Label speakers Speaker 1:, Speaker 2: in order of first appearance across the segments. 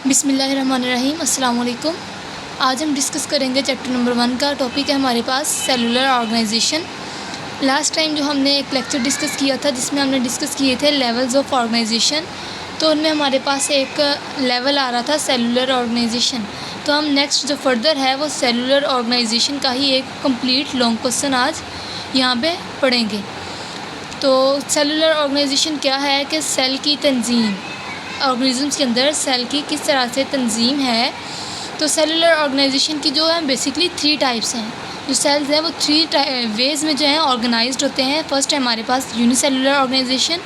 Speaker 1: बिस्मिल्लाहिर्रहमानिर्रहीम अस्सलाम वालेकुम। आज हम डिस्कस करेंगे चैप्टर नंबर 1 का। टॉपिक है हमारे पास सेलुलर ऑर्गेनाइजेशन। लास्ट टाइम जो हमने एक लेक्चर डिस्कस किया था जिसमें हमने डिस्कस किए थे लेवल्स ऑफ ऑर्गेनाइजेशन, तो उनमें हमारे पास एक लेवल आ रहा था सेलुलर ऑर्गेनाइजेशन। तो हम नेक्स्ट जो फर्दर है वो सेलुलर ऑर्गेनाइजेशन का ही एक कंप्लीट लॉन्ग क्वेश्चन आज यहाँ पे पढ़ेंगे। तो सेलुलर ऑर्गेनाइजेशन क्या है कि सेल की तंजीम, ऑर्गेनिज़म्स के अंदर सेल की किस तरह से तंजीम है। तो सेलुलर ऑर्गेनाइजेशन की जो है बेसिकली 3 टाइप्स हैं। जो सेल्स हैं वो 3 वेज़ में जो है ऑर्गेनाइज्ड होते हैं। फर्स्ट है हमारे पास यूनिसेलुलर ऑर्गेनाइजेशन,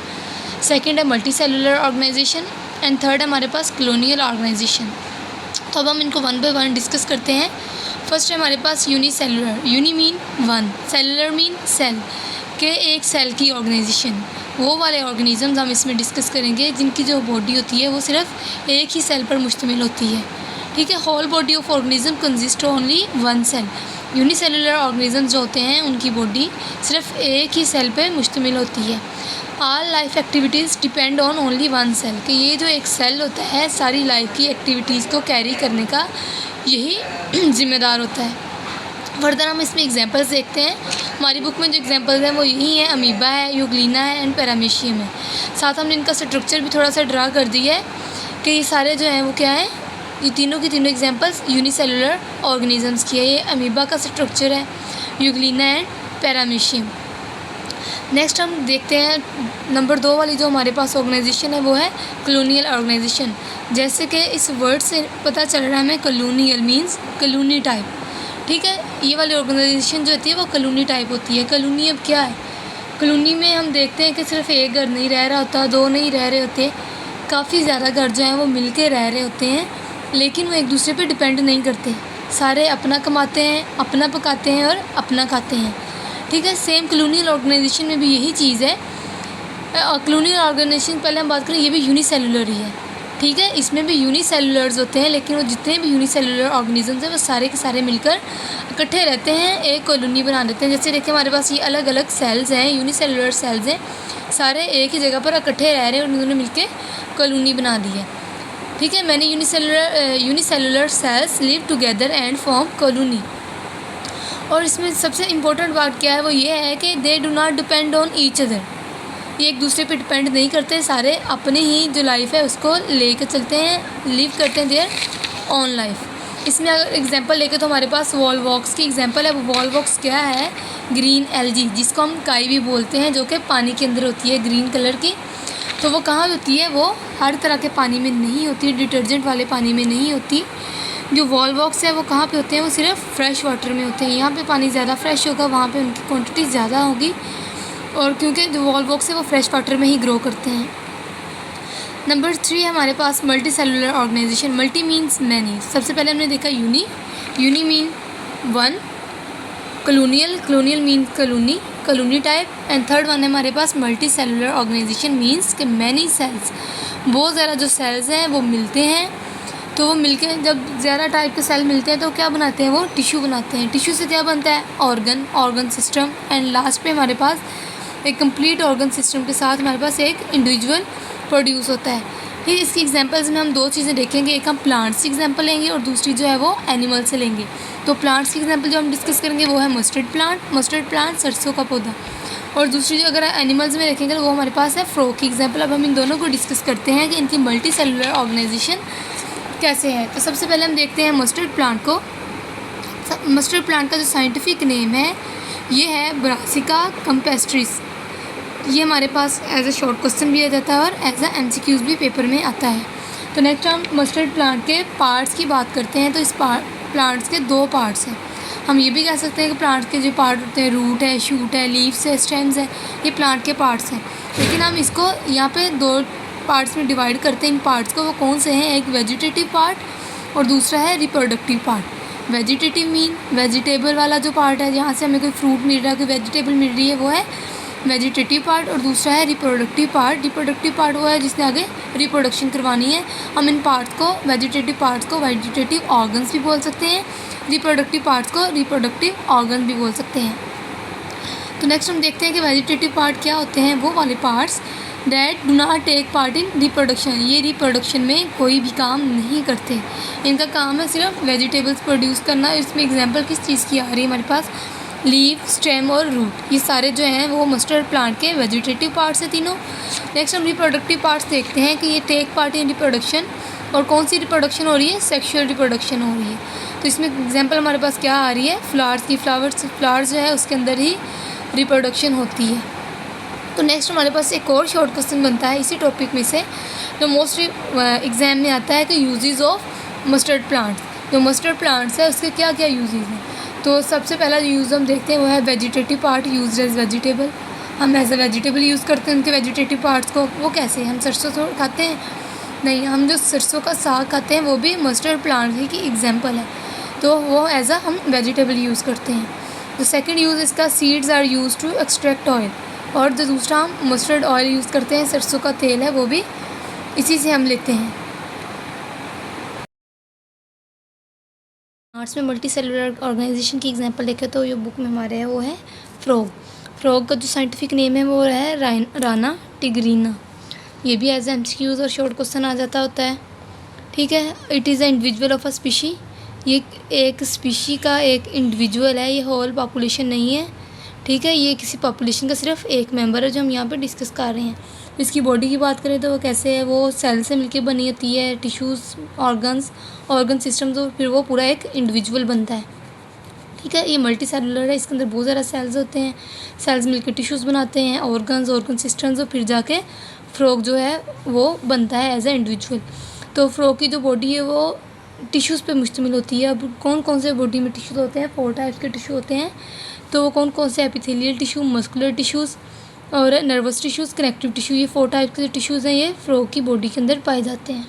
Speaker 1: सेकंड है multi cellular organization and third है हमारे पास कॉलोनियल ऑर्गेनाइजेशन। तो अब हम इनको 1 बाय 1 डिस्कस करते हैं। फर्स्ट है हमारे पास unicellular. Uni mean 1, cellular mean cell के एक सेल की ऑर्गेनाइजेशन। वो वाले ऑर्गेनिज़म्स हम इसमें डिस्कस करेंगे जिनकी जो बॉडी होती है वो सिर्फ एक ही सेल पर मुश्तमिल होती है। ठीक है, whole body of organism consist only 1 cell. Unicellular organisms जो होते हैं उनकी बॉडी सिर्फ एक ही सेल पर मुश्तमिल होती है। All life activities depend on only 1 cell. कि ये जो एक सेल होता है सारी लाइफ की एक्टिविटीज़ को कैरी करने का यही ज़िम्मेदार होता है। फर्दर हम इसमें एग्जांपल्स देखते हैं। हमारी बुक में जो एग्जांपल्स हैं वो यही हैं, अमीबा है, यूग्लिना है एंड पैरामीशियम है। साथ हमने इनका स्ट्रक्चर भी थोड़ा सा ड्रा कर दिया है कि ये सारे जो हैं वो क्या हैं, ये तीनों की तीनों एग्जांपल्स यूनिसेलुलर ऑर्गेनिजम्स की है। ये अमीबा का स्ट्रक्चर है, यूग्लिना एंड पैरामीशियम। नेक्स्ट हम देखते हैं नंबर 2 वाली जो हमारे पास ऑर्गेनाइजेशन है वो है कॉलोनियल ऑर्गेनाइजेशन। जैसे कि इस वर्ड से पता चल रहा है हमें, कॉलोनियल मीन्स कॉलोनी टाइप। ठीक है, ये वाली ऑर्गेनाइजेशन जो होती है वो कॉलोनी टाइप होती है। कॉलोनी अब क्या है, कॉलोनी में हम देखते हैं कि सिर्फ एक घर नहीं रह रहा होता, 2 नहीं रह रहे होते, काफ़ी ज़्यादा घर जो हैं वो मिल के रह रहे होते हैं, लेकिन वो एक दूसरे पे डिपेंड नहीं करते। सारे अपना कमाते हैं, अपना पकाते हैं और अपना खाते हैं। ठीक है, सेम कॉलोनियल ऑर्गेनाइजेशन में भी यही चीज़ है। कॉलोनियल ऑर्गेनाइजेशन पहले हम बात करें, ये भी यूनिसेलुलर ही है। ठीक है, इसमें भी यूनिसेलुलर्स होते हैं, लेकिन वो जितने भी यूनिसेलुलर ऑर्गेनिजम्स हैं वो सारे के सारे मिलकर इकट्ठे रहते हैं, एक कॉलोनी बना देते हैं। जैसे देखिए हमारे पास ये अलग अलग सेल्स हैं, यूनिसेलुलर सेल्स हैं, सारे एक ही जगह पर इकट्ठे रह रहे हैं और उन्होंने मिलकर कॉलोनी बना दी है। ठीक है, मैंने unicellular cells live together and form colony. और इसमें सबसे इम्पोर्टेंट बात क्या है वो ये है कि they do not depend on each other. ये एक दूसरे पे डिपेंड नहीं करते, सारे अपने ही जो लाइफ है उसको लेकर चलते हैं, लिव करते हैं देयर ऑन लाइफ। इसमें अगर एग्जांपल लेके तो हमारे पास वॉलवॉक्स की एग्जांपल है। वो वॉलवॉक्स क्या है, ग्रीन एल्गी जिसको हम काई भी बोलते हैं, जो कि पानी के अंदर होती है ग्रीन कलर की। तो वो कहाँ होती है, वो हर तरह के पानी में नहीं होती, डिटर्जेंट वाले पानी में नहीं होती। जो वॉलवॉक्स है वो कहाँ पे होते हैं, वो सिर्फ फ्रेश वाटर में होते हैं। यहाँ पे पानी ज़्यादा फ्रेश होगा, वहाँ पे उनकी क्वांटिटी ज़्यादा होगी, और क्योंकि जो वॉलवॉक्स है वो फ्रेश वाटर में ही ग्रो करते हैं। नंबर 3 है हमारे पास multi cellular organisation. Multi means many. सबसे पहले हमने देखा uni, uni mean 1, colonial, colonial mean colony, colony type and third one है हमारे पास मल्टी सेलुलर ऑर्गेनाइजेशन मीन्स कि मैनी सेल्स, बहुत ज़्यादा जो सेल्स हैं वो मिलते हैं। तो वो मिलकर जब ज़्यादा टाइप के सेल मिलते हैं तो क्या बनाते हैं, वो टिश्यू बनाते हैं। टिश्यू से क्या बनता है, organ, organ system and last पे हमारे पास एक कंप्लीट ऑर्गन सिस्टम के साथ हमारे पास एक इंडिविजुअल प्रोड्यूस होता है। ठीक, इसकी एग्जांपल्स में हम 2 चीज़ें देखेंगे, एक हम प्लांट्स की एग्जांपल लेंगे और दूसरी जो है वो एनिमल से लेंगे। तो प्लांट्स की एग्जांपल जो हम डिस्कस करेंगे वो है मस्टर्ड प्लांट सरसों का पौधा, और दूसरी जो अगर एनिमल्स में देखेंगे तो वो हमारे पास है फ्रॉग की एग्जाम्पल। अब हम इन दोनों को डिस्कस करते हैं कि इनकी मल्टी सेलुलर ऑर्गेनाइजेशन कैसे है। तो सबसे पहले हम देखते हैं मस्टर्ड प्लांट को। मस्टर्ड प्लांट का जो साइंटिफिक नेम है ये है ब्रासिका कैम्पेस्ट्रिस। ये हमारे पास एज अ शॉर्ट क्वेश्चन भी आ जाता है और एज अ MCQs भी पेपर में आता है। तो नेक्स्ट हम मस्टर्ड प्लांट के पार्ट्स की बात करते हैं। तो इस प्लांट्स के 2 पार्ट्स हैं। हम ये भी कह सकते हैं कि प्लांट के जो पार्ट होते हैं, रूट है, शूट है, लीव्स है, स्टेम्स है, ये प्लांट के पार्ट्स हैं। लेकिन हम इसको यहाँ पे 2 पार्ट्स में डिवाइड करते हैं। इन पार्ट्स को वो कौन से हैं, एक वेजिटेटिव पार्ट और दूसरा है reproductive part. Vegetative mean vegetable वाला जो पार्ट है, जहाँ से हमें कोई फ्रूट मिल रहा है, कोई वेजिटेबल मिल रही है, वो है वेजिटेटिव पार्ट। और दूसरा है रिप्रोडक्टिव पार्ट। रिप्रोडक्टिव पार्ट वो है जिसने आगे रिप्रोडक्शन करवानी है। हम इन पार्ट्स को, वेजिटेटिव पार्ट्स को वेजिटेटिव ऑर्गन्स भी बोल सकते हैं, रिप्रोडक्टिव पार्ट्स को रिप्रोडक्टिव ऑर्गन भी बोल सकते हैं। तो नेक्स्ट हम देखते हैं कि वेजिटेटिव पार्ट क्या होते हैं। वो वाले parts that do not take part in reproduction, ये रिप्रोडक्शन में कोई भी काम नहीं करते। इनका काम है सिर्फ वेजिटेबल्स प्रोड्यूस करना। इसमें एग्जांपल किस चीज़ की आ रही है हमारे पास, लीव, स्टेम और रूट, ये सारे जो हैं वो मस्टर्ड प्लांट के वेजिटेटिव पार्ट्स हैं तीनों। नेक्स्ट हम रिप्रोडक्टिव पार्ट्स देखते हैं कि ये टेक पार्ट इन रिप्रोडक्शन, और कौन सी रिप्रोडक्शन हो रही है, सेक्शुअल रिप्रोडक्शन हो रही है। तो इसमें एग्जांपल हमारे पास क्या आ रही है, फ्लावर्स की, फ्लावर्स जो है उसके अंदर ही रिप्रोडक्शन होती है। तो नेक्स्ट हमारे पास एक और शॉर्ट क्वेश्चन बनता है इसी टॉपिक में से, जो मोस्ट एग्जाम में आता है कि यूजेस ऑफ मस्टर्ड प्लांट्स। जो मस्टर्ड प्लांट्स है उसके क्या क्या यूजेस हैं। तो सबसे पहला जो यूज़ हम देखते हैं वो है vegetative part use as vegetable. हम एज ए वेजिटेबल यूज़ करते हैं उनके वेजिटेटिव पार्ट्स को। वो कैसे, हम सरसों तो खाते हैं नहीं, हम जो सरसों का साग खाते हैं वो भी मस्टर्ड प्लांट ही की एग्जांपल है, तो वो एज अ हम वेजिटेबल यूज़ करते हैं। तो सेकंड यूज़ इसका, seeds are use to extract oil, और जो दूसरा हम मस्टर्ड ऑयल यूज़ करते हैं, सरसों का तेल है, वो भी इसी से हम लेते हैं। आर्ट्स में मल्टी सेलुलर ऑर्गेनाइजेशन की एग्जांपल देखें तो ये बुक में हमारे है वो है फ्रॉग। फ्रॉग का जो साइंटिफिक नेम है वो है राना टिग्रीना। ये भी एज एमसीक्यूज और शॉर्ट क्वेश्चन आ जाता होता है, ठीक है। It is a individual of a species, ये एक स्पीशी का एक इंडिविजुअल है, ये होल पॉपुलेशन नहीं है, ठीक है। ये किसी पॉपुलेशन का सिर्फ एक मेंबर है जो हम यहाँ पे डिस्कस कर रहे हैं। इसकी बॉडी की बात करें तो वो कैसे है, वो सेल से मिलकर बनी होती है, टिश्यूज़, ऑर्गन सिस्टम, तो फिर वो पूरा एक इंडिविजुअल बनता है, ठीक है। ये मल्टी सेलुलर है, इसके अंदर बहुत ज़्यादा सेल्स होते हैं, सेल्स मिलकर टिश्यूज़ बनाते हैं, ऑर्गन सिस्टम्स, और फिर जाके फ्रॉग जो है वो बनता है एज ए इंडिविजुअल। तो फ्रॉग की जो बॉडी है वो टिश्यूज़ पे मुश्तमिल होती है। अब कौन कौन से बॉडी में टिश्यूज़ होते हैं, 4 टाइप्स के टिश्यू होते हैं। तो वो कौन कौन से, एपिथेलियल टिश्यू, मस्कुलर टिश्यूज़ और नर्वस टिश्यूज़, कनेक्टिव टिश्यू, ये 4 टाइप के टिश्यूज़ हैं, ये फ्रॉग की बॉडी के अंदर पाए जाते हैं।